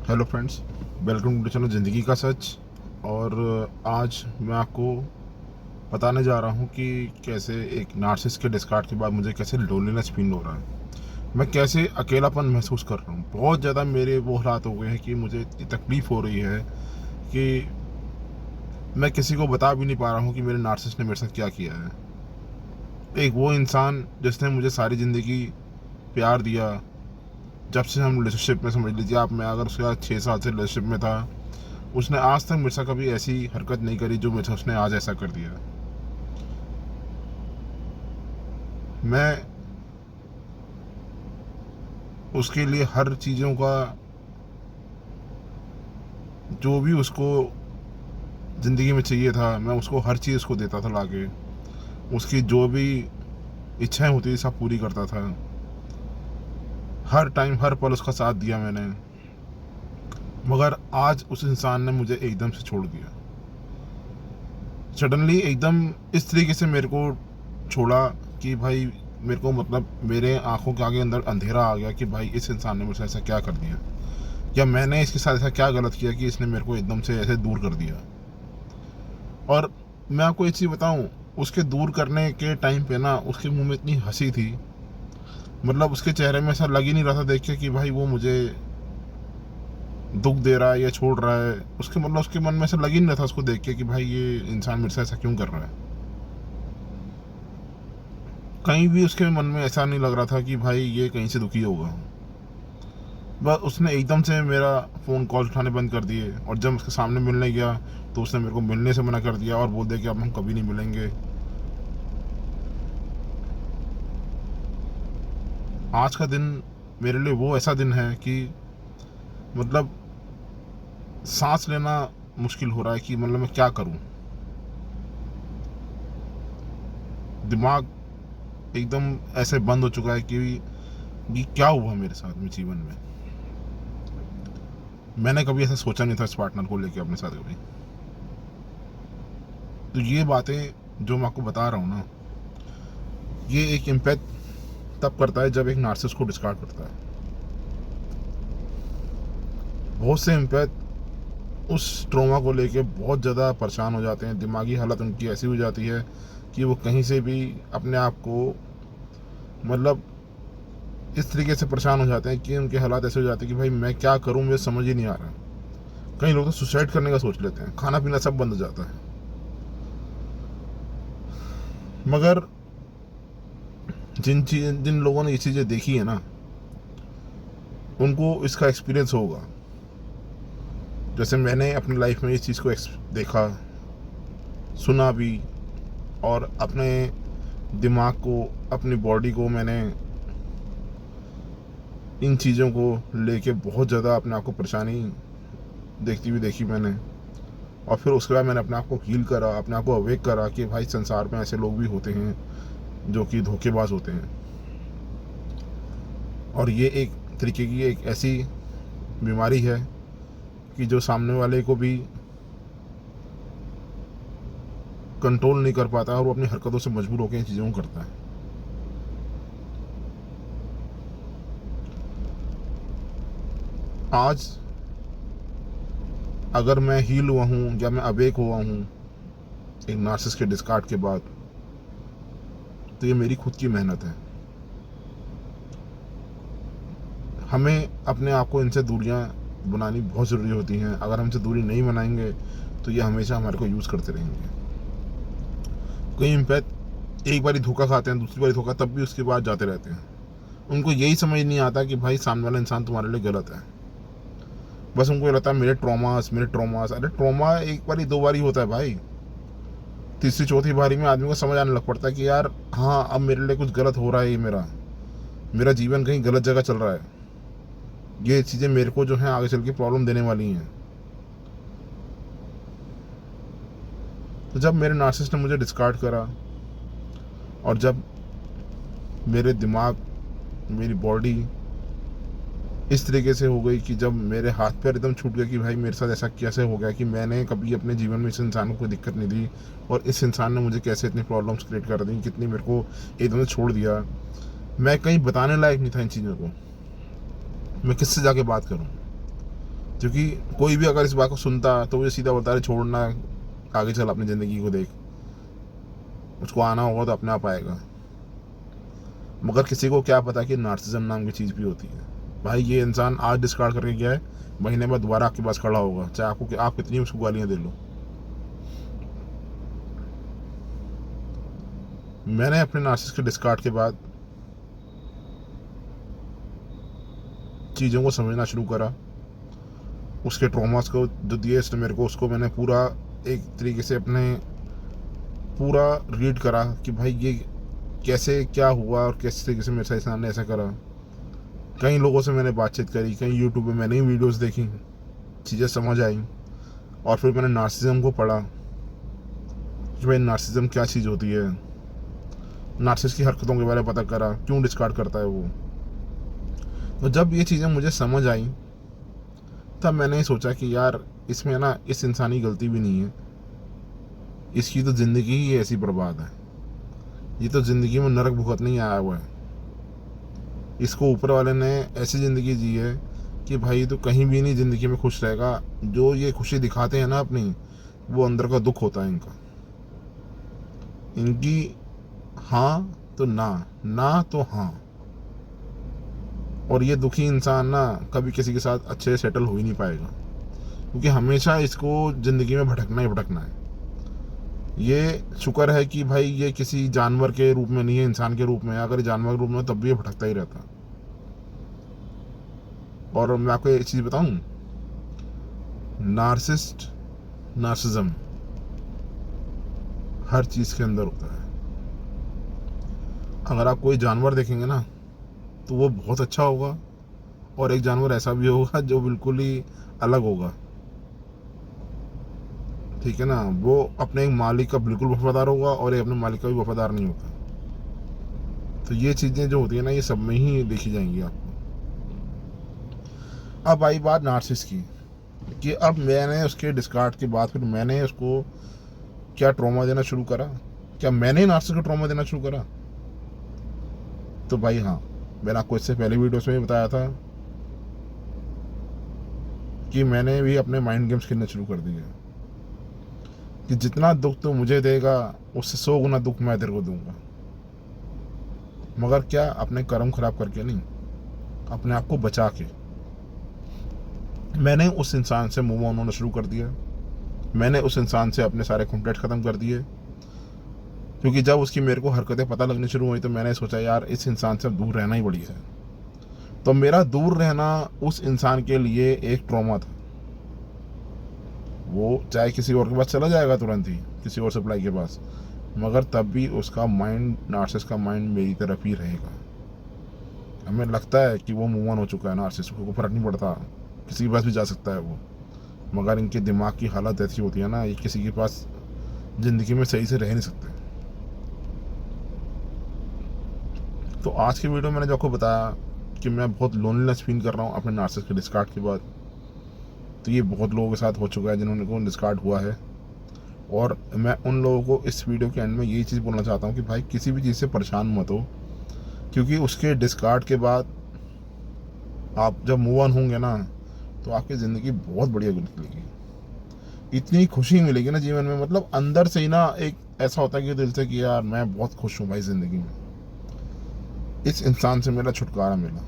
Hello friends, welcome to channel ज़िंदगी का सच। और आज मैं आपको बताने जा रहा हूँ कि कैसे एक नार्सिसिस्ट के डिस्कार्ड के बाद मुझे कैसे लोनलीनेस फील हो रहा है। मैं कैसे अकेलापन महसूस कर रहा हूँ। बहुत ज़्यादा मेरे वो हालात हो गए हैं कि मुझे इतनी तकलीफ़ हो रही है कि मैं किसी को बता भी नहीं पा रहा हूँ कि मेरे नार्सिसिस्ट ने मेरे साथ क्या किया है। एक वो इंसान जिसने मुझे सारी ज़िंदगी प्यार दिया, जब से हम रिलेशनशिप में, समझ लीजिए आप, मैं अगर उसके साथ 6 साल से रिलेशनशिप में था, उसने आज तक मेरे साथ कभी ऐसी हरकत नहीं करी जो मेरे साथ उसने आज ऐसा कर दिया। मैं उसके लिए हर चीज़ों का, जो भी उसको ज़िंदगी में चाहिए था, मैं उसको हर चीज़ उसको देता था लाके। उसकी जो भी इच्छाएं होती थी सब पूरी करता था। हर टाइम हर पल उसका साथ दिया मैंने। मगर आज उस इंसान ने मुझे एकदम से छोड़ दिया। सडनली एकदम इस तरीके से मेरे को छोड़ा कि भाई, मेरे को मतलब मेरे आंखों के आगे अंदर अंधेरा आ गया कि भाई इस इंसान ने मुझसे ऐसा क्या कर दिया, या मैंने इसके साथ ऐसा क्या गलत किया कि इसने मेरे को एकदम से ऐसे दूर कर दिया। और मैं आपको एक चीज़ बताऊं, उसके दूर करने के टाइम पे ना उसके मुंह में इतनी हंसी थी, मतलब उसके चेहरे में ऐसा लग ही नहीं रहा था देख के कि भाई वो मुझे दुख दे रहा है या छोड़ रहा है। उसके मतलब उसके मन में ऐसा लग ही नहीं रहा था उसको देख के कि भाई ये इंसान मेरे साथ ऐसा क्यों कर रहा है। कहीं भी उसके मन में ऐसा नहीं लग रहा था कि भाई ये कहीं से दुखी होगा। बस उसने एकदम से मेरा फ़ोन कॉल उठाने बंद कर दिए, और जब उसके सामने मिलने गया तो उसने मेरे को मिलने से मना कर दिया और बोल दिया कि अब हम कभी नहीं मिलेंगे। आज का दिन मेरे लिए वो ऐसा दिन है कि मतलब सांस लेना मुश्किल हो रहा है कि मतलब मैं क्या करूं। दिमाग एकदम ऐसे बंद हो चुका है कि ये क्या हुआ मेरे साथ में जीवन में। मैंने कभी ऐसा सोचा नहीं था इस पार्टनर को लेके अपने साथ कभी। तो ये बातें जो मैं आपको बता रहा हूँ ना, ये एक इम्पैक्ट तब करता है जब एक नार्सिसिस्ट को डिस्कार्ड करता है। बहुत से इम्पैक्ट उस ट्रॉमा को लेके बहुत ज़्यादा परेशान हो जाते हैं। दिमागी हालत उनकी ऐसी हो जाती है कि वो कहीं से भी अपने आप को, मतलब इस तरीके से परेशान हो जाते हैं कि उनके हालात ऐसे हो जाते हैं कि भाई मैं क्या करूं, मुझे समझ ही नहीं आ रहा। कई लोग तो सुसाइड करने का सोच लेते हैं, खाना पीना सब बंद हो जाता है। मगर जिन लोगों ने ये चीज़ें देखी है ना, उनको इसका एक्सपीरियंस होगा। जैसे मैंने अपनी लाइफ में इस चीज़ को देखा, सुना भी, और अपने दिमाग को, अपनी बॉडी को मैंने इन चीज़ों को लेके बहुत ज़्यादा अपने आप को परेशानी देखती हुई देखी मैंने। और फिर उसके बाद मैंने अपने आप को हील करा, अपने आप को अवेक करा कि भाई संसार में ऐसे लोग भी होते हैं जो कि धोखेबाज होते हैं। और ये एक तरीके की एक ऐसी बीमारी है कि जो सामने वाले को भी कंट्रोल नहीं कर पाता और वो अपनी हरकतों से मजबूर होकर इन चीज़ों को करता है। आज अगर मैं हील हुआ हूँ या मैं अवेक हुआ हूँ एक नार्सिसिस्ट के डिस्कार्ड के बाद, तो ये मेरी खुद की मेहनत है। हमें अपने आप को इनसे दूरियां बनानी बहुत ज़रूरी होती हैं। अगर हमसे दूरी नहीं बनाएंगे तो ये हमेशा हमारे को यूज़ करते रहेंगे। कई इम्पैक्ट एक बारी धोखा खाते हैं, दूसरी बारी धोखा, तब भी उसके बाद जाते रहते हैं। उनको यही समझ नहीं आता कि भाई सामने वाला इंसान तुम्हारे लिए गलत है। बस उनको ये लगता है मेरे ट्रॉमास, मेरे ट्रॉमास। अरे ट्रॉमा एक बारी दो बारी होता है भाई, तीसरी चौथी बारी में आदमी को समझ आने लग पड़ता है कि यार हाँ, अब मेरे लिए कुछ गलत हो रहा है, ये मेरा मेरा जीवन कहीं गलत जगह चल रहा है। ये चीज़ें मेरे को जो है आगे चल के प्रॉब्लम देने वाली हैं। तो जब मेरे नार्सिसिस्ट ने मुझे डिस्कार्ड करा, और जब मेरे दिमाग, मेरी बॉडी इस तरीके से हो गई कि जब मेरे हाथ पैर एकदम छूट गए कि भाई मेरे साथ ऐसा कैसे हो गया कि मैंने कभी अपने जीवन में इस इंसान को कोई दिक्कत नहीं दी, और इस इंसान ने मुझे कैसे इतनी प्रॉब्लम्स क्रिएट कर दी, कितनी मेरे को एकदम से छोड़ दिया। मैं कहीं बताने लायक नहीं था इन चीज़ों को। मैं किससे जाके बात करूं। क्योंकि कोई भी अगर इस बात को सुनता तो वो सीधा बोलता है छोड़ना, आगे चल अपनी ज़िंदगी को देख, उसको आना होगा तो अपने आप आएगा। मगर किसी को क्या पता कि नार्सिसम नाम की चीज़ भी होती है। भाई ये इंसान आज डिस्कार्ड करके गया है, महीने बाद दोबारा आपके पास खड़ा होगा, चाहे आपको आप कितनी उसको गालियाँ दे लो। मैंने अपने नार्सिस के डिस्कार्ड के बाद चीज़ों को समझना शुरू करा, उसके ट्रॉमास को जो दिए इसने मेरे को, उसको मैंने पूरा एक तरीके से अपने पूरा रीड करा कि भाई ये कैसे क्या हुआ और किस तरीके से मेरे साथ इंसान ने ऐसा करा। कई लोगों से मैंने बातचीत करी, कई यूट्यूब पे मैंने ही वीडियोस देखी, चीज़ें समझ आई, और फिर मैंने नार्सिसम को पढ़ा कि भाई नार्सिसम क्या चीज़ होती है, नार्सिस की हरकतों के बारे में पता करा, क्यों डिस्कार्ड करता है वो। तो जब ये चीज़ें मुझे समझ आई तब मैंने सोचा कि यार इसमें ना इस इंसान की गलती भी नहीं है, इसकी तो ज़िंदगी ही ऐसी बर्बाद है, ये तो ज़िंदगी में नरक भुगतने ही आया हुआ है। इसको ऊपर वाले ने ऐसी ज़िंदगी जी है कि भाई तो कहीं भी नहीं ज़िंदगी में खुश रहेगा। जो ये खुशी दिखाते हैं ना अपनी, वो अंदर का दुख होता है इनका। इनकी हाँ तो ना, ना तो हाँ। और ये दुखी इंसान ना कभी किसी के साथ अच्छे से सेटल हो ही नहीं पाएगा, क्योंकि हमेशा इसको ज़िंदगी में भटकना ही भटकना है। ये शुक्र है कि भाई ये किसी जानवर के रूप में नहीं है, इंसान के रूप में है। अगर जानवर के रूप में तब भी ये भटकता ही रहता। और मैं आपको एक चीज़ बताऊं, नार्सिज्म हर चीज़ के अंदर होता है। अगर आप कोई जानवर देखेंगे ना तो वो बहुत अच्छा होगा, और एक जानवर ऐसा भी होगा जो बिल्कुल ही अलग होगा, ठीक है ना। वो अपने एक मालिक का बिल्कुल वफादार होगा और एक अपने मालिक का भी वफादार नहीं होता। तो ये चीज़ें जो होती है ना, ये सब में ही देखी जाएंगी आपको। अब आई बात नार्सिस की, कि अब मैंने उसके डिस्कार्ड के बाद फिर मैंने उसको क्या ट्रॉमा देना शुरू करा, क्या मैंने नार्सिस को ट्रॉमा देना शुरू करा? तो भाई हाँ, मैंने आपको इससे पहले वीडियोस में भी बताया था कि मैंने भी अपने माइंड गेम्स खेलने शुरू कर दिए, कि जितना दुख तो मुझे देगा उससे 100 गुना दुख मैं तेरे को दूंगा। मगर क्या, अपने कर्म खराब करके नहीं, अपने आप को बचा के। मैंने उस इंसान से मूव ऑन होना शुरू कर दिया। मैंने उस इंसान से अपने सारे कॉन्टैक्ट ख़त्म कर दिए, क्योंकि जब उसकी मेरे को हरकतें पता लगनी शुरू हुई तो मैंने सोचा यार इस इंसान से अब दूर रहना ही बढ़िया है। तो मेरा दूर रहना उस इंसान के लिए एक ट्रॉमा था। वो चाहे किसी और के पास चला जाएगा तुरंत ही, किसी और सप्लाई के पास, मगर तब भी उसका माइंड, नार्सिस का माइंड मेरी तरफ ही रहेगा। हमें लगता है कि वो मूव ऑन हो चुका है, नार्सिस को फर्क नहीं पड़ता, किसी के पास भी जा सकता है वो, मगर इनके दिमाग की हालत ऐसी होती है ना, ये किसी के पास ज़िंदगी में सही से रह नहीं सकते। तो आज की वीडियो मैंने जो आपको बताया कि मैं बहुत लोनलीनेस फील कर रहा हूँ अपने नार्सिस के डिस्कार्ड के बाद, तो ये बहुत लोगों के साथ हो चुका है जिन्होंने को डिस्कार्ड हुआ है। और मैं उन लोगों को इस वीडियो के एंड में यही चीज़ बोलना चाहता हूँ कि भाई किसी भी चीज़ से परेशान मत हो, क्योंकि उसके डिस्कार्ड के बाद आप जब मूव ऑन होंगे ना तो आपकी ज़िंदगी बहुत बढ़िया निकलेगी। इतनी खुशी मिलेगी ना जीवन में, मतलब अंदर से ही ना एक ऐसा होता है कि दिल से कि यार मैं बहुत खुश हूँ भाई ज़िंदगी में, इस इंसान से मेरा छुटकारा मिला।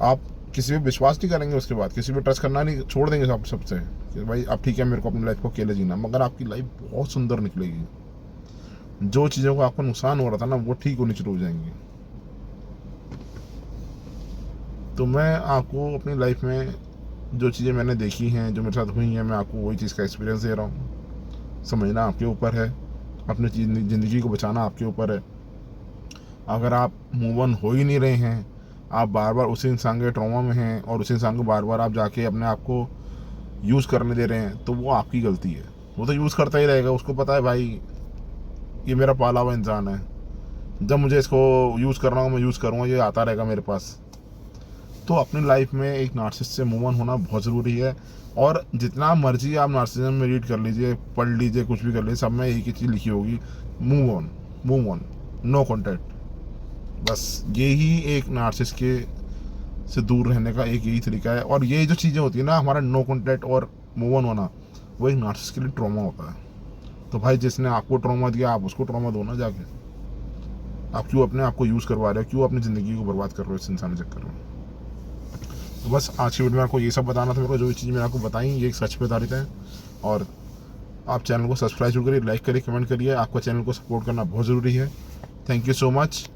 आप किसी पे विश्वास नहीं करेंगे, उसके बाद किसी पे ट्रस्ट करना नहीं, छोड़ देंगे सब सबसे कि भाई अब ठीक है मेरे को अपनी लाइफ को अकेले जीना, मगर आपकी लाइफ बहुत सुंदर निकलेगी। जो चीज़ों को आपको नुकसान हो रहा था ना वो ठीक होनी शुरू हो जाएंगी। तो मैं आपको अपनी लाइफ में जो चीज़ें मैंने देखी हैं, जो मेरे साथ हुई हैं, मैं आपको वही चीज़ का एक्सपीरियंस दे रहा हूँ। समझना आपके ऊपर है, अपनी ज़िंदगी को बचाना आपके ऊपर है। अगर आप मूव ऑन हो ही नहीं रहे हैं, आप बार बार उसी इंसान के ट्रॉमा में हैं और उसी इंसान को बार बार आप जाके अपने आप को यूज़ करने दे रहे हैं, तो वो आपकी गलती है। वो तो यूज़ करता ही रहेगा, उसको पता है भाई ये मेरा पाला हुआ इंसान है, जब मुझे इसको यूज़ करना हो मैं यूज़ करूँगा, ये आता रहेगा मेरे पास। तो अपनी लाइफ में एक नार्सिस से मूव ऑन होना बहुत ज़रूरी है। और जितना मर्जी आप नार्सिसिज्म में रीड कर लीजिए, पढ़ लीजिए, कुछ भी कर लीजिए, सब में एक ही चीज़ लिखी होगी, move on, move on, no contact. बस यही एक नार्सिस के से दूर रहने का एक यही तरीका है। और ये जो चीज़ें होती है ना, हमारा नो कॉन्टैक्ट और मूव ऑन होना, वो एक नार्सिसिस्ट के लिए ट्रॉमा होता है। तो भाई जिसने आपको ट्रॉमा दिया, आप उसको ट्रॉमा दो ना जाके। आप क्यों अपने आप को यूज़ करवा रहे हो, क्यों अपनी ज़िंदगी को बर्बाद कर रहे हो इस इंसान के चक्कर में। तो बस आज की वीडियो में आपको ये सब बताना था मेरे को, जो चीज़ मैंने आपको बताई ये सच पे आधारित है। और आप चैनल को सब्सक्राइब जरूर करिए, लाइक करिए, कमेंट करिए। आपका चैनल को सपोर्ट करना बहुत ज़रूरी है। Thank you so much.